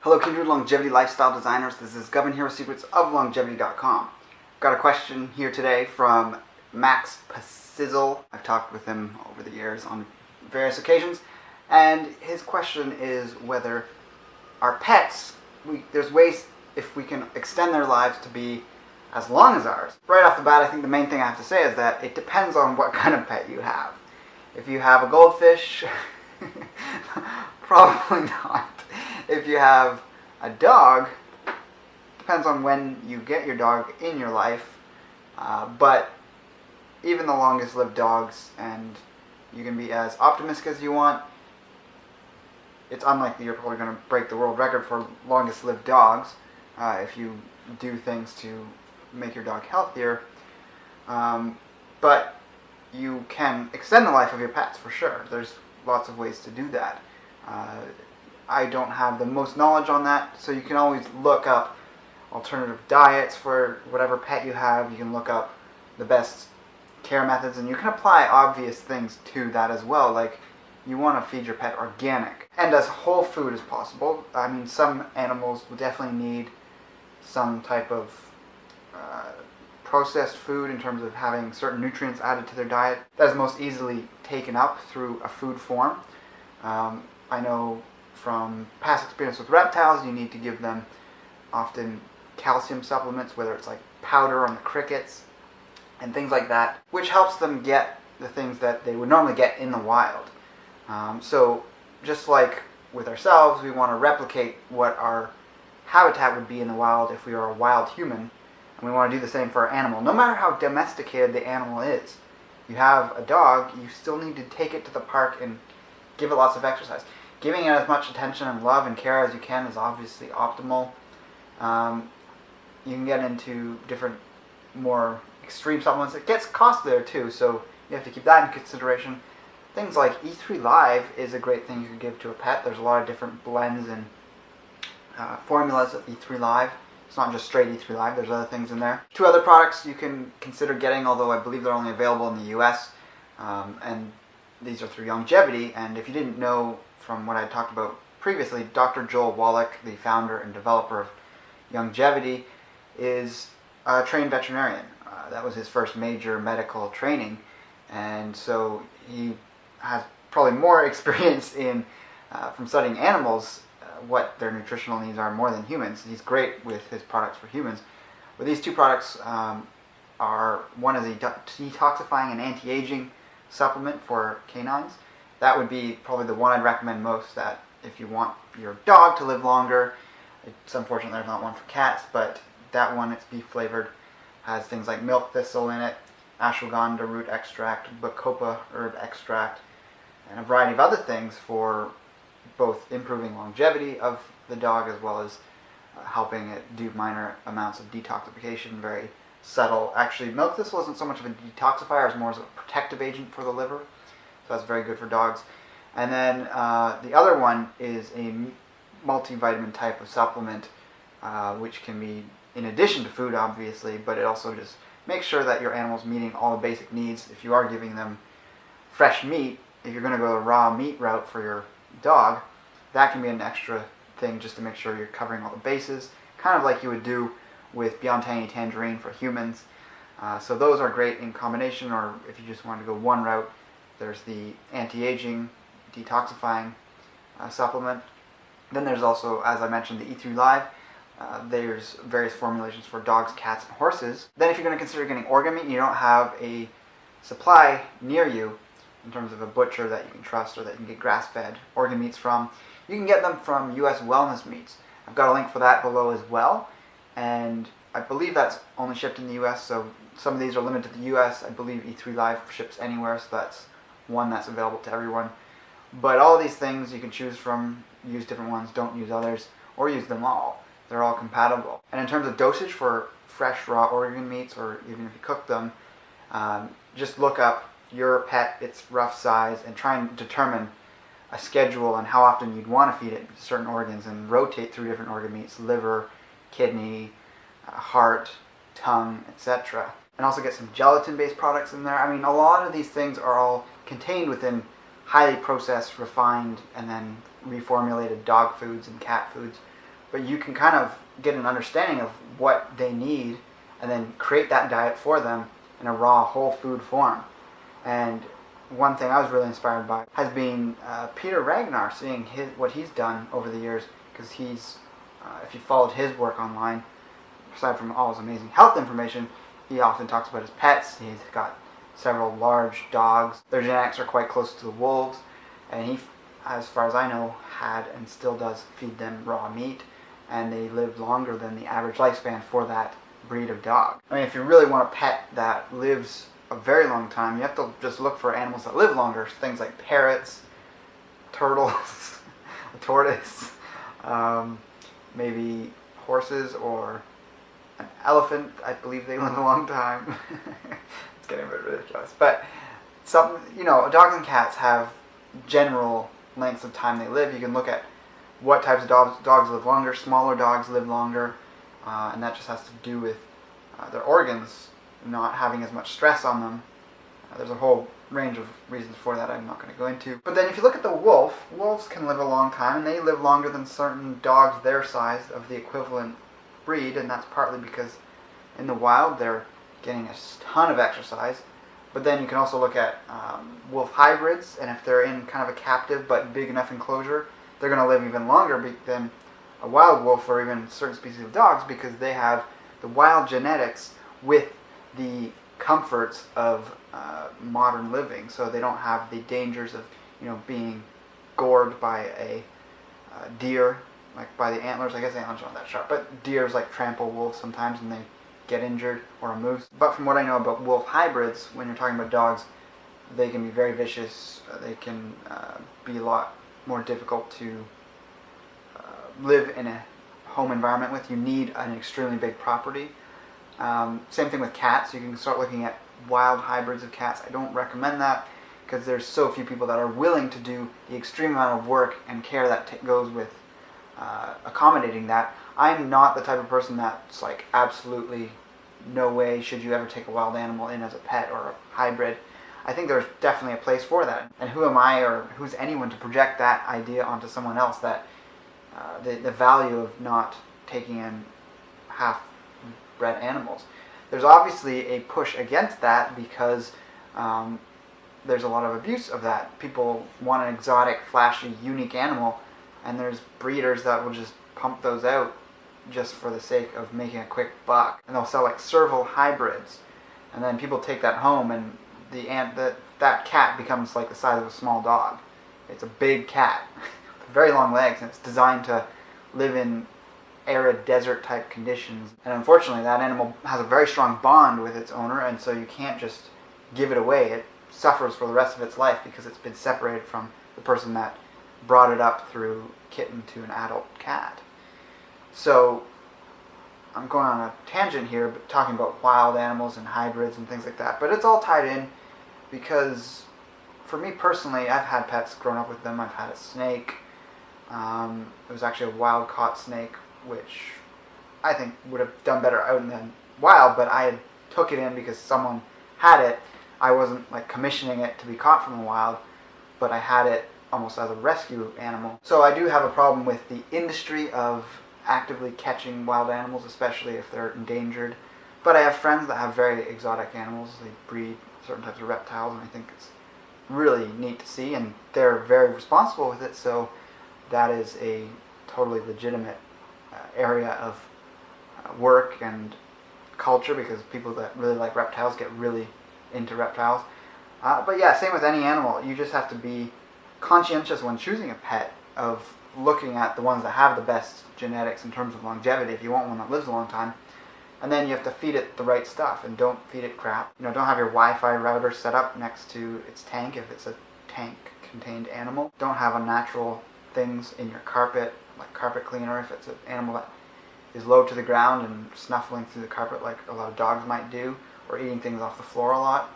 Hello, Kindred Longevity Lifestyle Designers. This is Govern Hero Secrets of Longevity.com. Got a question here today from Max Pasizzle. I've talked with him over the years on various occasions, and his question is whether our pets, there's ways if we can extend their lives to be as long as ours. Right off the bat, I think the main thing I have to say is that it depends on what kind of pet you have. If you have a goldfish, probably not. If you have a dog, depends on when you get your dog in your life, but even the longest lived dogs, and you can be as optimistic as you want, it's unlikely you're probably going to break the world record for longest lived dogs if you do things to make your dog healthier, but you can extend the life of your pets for sure. There's lots of ways to do that. I don't have the most knowledge on that, so you can always look up alternative diets for whatever pet you have. You can look up the best care methods, and you can apply obvious things to that as well, like you want to feed your pet organic and as whole food as possible. I mean, some animals will definitely need some type of processed food in terms of having certain nutrients added to their diet. That is most easily taken up through a food form. I know from past experience with reptiles, you need to give them often calcium supplements, whether it's like powder on the crickets and things like that, which helps them get the things that they would normally get in the wild. So just like with ourselves, we want to replicate what our habitat would be in the wild if we were a wild human, and we want to do the same for our animal. No matter how domesticated the animal is, you have a dog, you still need to take it to the park and give it lots of exercise. Giving it as much attention and love and care as you can is obviously optimal. You can get into different, more extreme supplements. It gets costly there too, so you have to keep that in consideration. Things like E3 Live is a great thing you can give to a pet. There's a lot of different blends and formulas of E3 Live. It's not just straight E3 Live, there's other things in there. Two other products you can consider getting, although I believe they're only available in the US, and these are through Longevity. And if you didn't know from what I talked about previously, Dr. Joel Wallach, the founder and developer of Longevity, is a trained veterinarian. That was his first major medical training, and so he has probably more experience in from studying animals what their nutritional needs are more than humans. He's great with his products for humans. But these two products are, one is a detoxifying and anti-aging supplement for canines. That would be probably the one I'd recommend most, that if you want your dog to live longer. It's unfortunate there's not one for cats, but that one, it's beef flavored, has things like milk thistle in it, ashwagandha root extract, bacopa herb extract, and a variety of other things for both improving longevity of the dog as well as helping it do minor amounts of detoxification, very subtle. Actually, milk thistle isn't so much of a detoxifier as more as a protective agent for the liver, so that's very good for dogs. And then the other one is a multivitamin type of supplement, which can be in addition to food, obviously, but it also just makes sure that your animal's meeting all the basic needs. If you are giving them fresh meat, if you're going to go the raw meat route for your dog, that can be an extra thing just to make sure you're covering all the bases, kind of like you would do with Beyond Tangy Tangerine for humans. So those are great in combination, or if you just want to go one route, there's the anti-aging, detoxifying supplement. Then there's also, as I mentioned, the E3 Live. There's various formulations for dogs, cats, and horses. Then if you're going to consider getting organ meat and you don't have a supply near you, in terms of a butcher that you can trust or that you can get grass-fed organ meats from, you can get them from US Wellness Meats. I've got a link for that below as well, and I believe that's only shipped in the US, so some of these are limited to the US. I believe E3 Live ships anywhere, so that's one that's available to everyone. But all these things you can choose from, use different ones, don't use others, or use them all. They're all compatible. And in terms of dosage for fresh raw organ meats, or even if you cook them, just look up your pet, its rough size, and try and determine a schedule on how often you'd want to feed it certain organs, and rotate through different organ meats: liver, kidney, heart, tongue, etc. And also get some gelatin-based products in there. I mean, a lot of these things are all contained within highly processed, refined, and then reformulated dog foods and cat foods, but you can kind of get an understanding of what they need and then create that diet for them in a raw, whole food form. And one thing I was really inspired by has been Peter Ragnar, seeing what he's done over the years, because if you followed his work online, aside from all his amazing health information, he often talks about his pets. He's got several large dogs. Their genetics are quite close to the wolves, and he, as far as I know, had and still does feed them raw meat, and they live longer than the average lifespan for that breed of dog. I mean, if you really want a pet that lives a very long time, you have to just look for animals that live longer. Things like parrots, turtles, a tortoise, maybe horses or an elephant. I believe they live a long time. It's getting a bit ridiculous. But dogs and cats have general lengths of time they live. You can look at what types of dogs live longer. Smaller dogs live longer, and that just has to do with their organs not having as much stress on them. There's a whole range of reasons for that I'm not going to go into. But then if you look at the wolf, wolves can live a long time, and they live longer than certain dogs their size of the equivalent breed, and that's partly because in the wild they're getting a ton of exercise. But then you can also look at wolf hybrids, and if they're in kind of a captive but big enough enclosure, they're going to live even longer than a wild wolf or even certain species of dogs, because they have the wild genetics with the comforts of modern living. So they don't have the dangers of being gored by a deer, like by the antlers. I guess the antlers aren't that sharp, but deers like trample wolves sometimes and they get injured, or a moose. But from what I know about wolf hybrids, when you're talking about dogs, they can be very vicious. They can be a lot more difficult to live in a home environment with. You need an extremely big property. Same thing with cats. You can start looking at wild hybrids of cats. I don't recommend that because there's so few people that are willing to do the extreme amount of work and care that goes with accommodating that. I'm not the type of person that's like, absolutely no way should you ever take a wild animal in as a pet or a hybrid. I think there's definitely a place for that. And who am I or who's anyone to project that idea onto someone else, that the value of not taking in half-bred animals. There's obviously a push against that because there's a lot of abuse of that. People want an exotic, flashy, unique animal, and there's breeders that will just pump those out just for the sake of making a quick buck. And they'll sell like serval hybrids, and then people take that home, and that cat becomes like the size of a small dog. It's a big cat with very long legs, and it's designed to live in arid desert type conditions. And unfortunately that animal has a very strong bond with its owner, and so you can't just give it away. It suffers for the rest of its life because it's been separated from the person that brought it up through kitten to an adult cat. So I'm going on a tangent here, but talking about wild animals and hybrids and things like that, but it's all tied in because for me personally, I've had pets, grown up with them. I've had a snake. It was actually a wild caught snake, which I think would have done better out in the wild, but I had took it in because someone had it. I wasn't like commissioning it to be caught from the wild, but I had it almost as a rescue animal. So I do have a problem with the industry of actively catching wild animals, especially if they're endangered. But I have friends that have very exotic animals. They breed certain types of reptiles, and I think it's really neat to see, and they're very responsible with it, so that is a totally legitimate area of work and culture, because people that really like reptiles get really into reptiles. But yeah, same with any animal. You just have to be conscientious when choosing a pet of looking at the ones that have the best genetics in terms of longevity, if you want one that lives a long time. And then you have to feed it the right stuff, and don't feed it crap. Don't have your Wi-Fi router set up next to its tank if it's a tank-contained animal. Don't have unnatural things in your carpet, like carpet cleaner, if it's an animal that is low to the ground and snuffling through the carpet like a lot of dogs might do, or eating things off the floor a lot.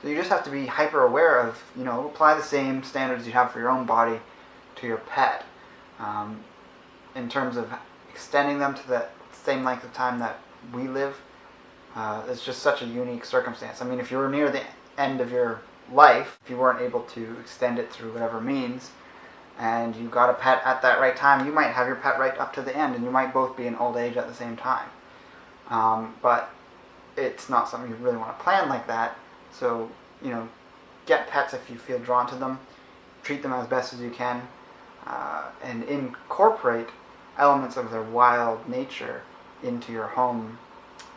So you just have to be hyper aware of, apply the same standards you have for your own body to your pet. In terms of extending them to the same length of time that we live, it's just such a unique circumstance. I mean, if you were near the end of your life, if you weren't able to extend it through whatever means, and you got a pet at that right time, you might have your pet right up to the end, and you might both be in old age at the same time. But it's not something you really want to plan like that. So, get pets if you feel drawn to them, treat them as best as you can, and incorporate elements of their wild nature into your home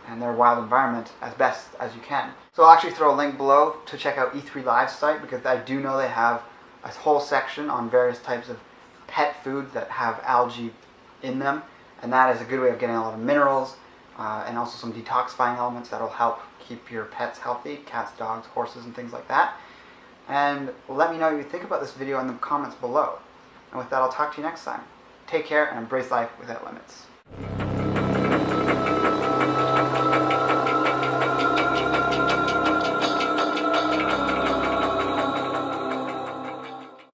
and their wild environment as best as you can. So I'll actually throw a link below to check out E3 Live's site, because I do know they have a whole section on various types of pet foods that have algae in them, and that is a good way of getting a lot of minerals and also some detoxifying elements that will help keep your pets healthy, cats, dogs, horses, and things like that. And let me know what you think about this video in the comments below. And with that, I'll talk to you next time. Take care and embrace life without limits.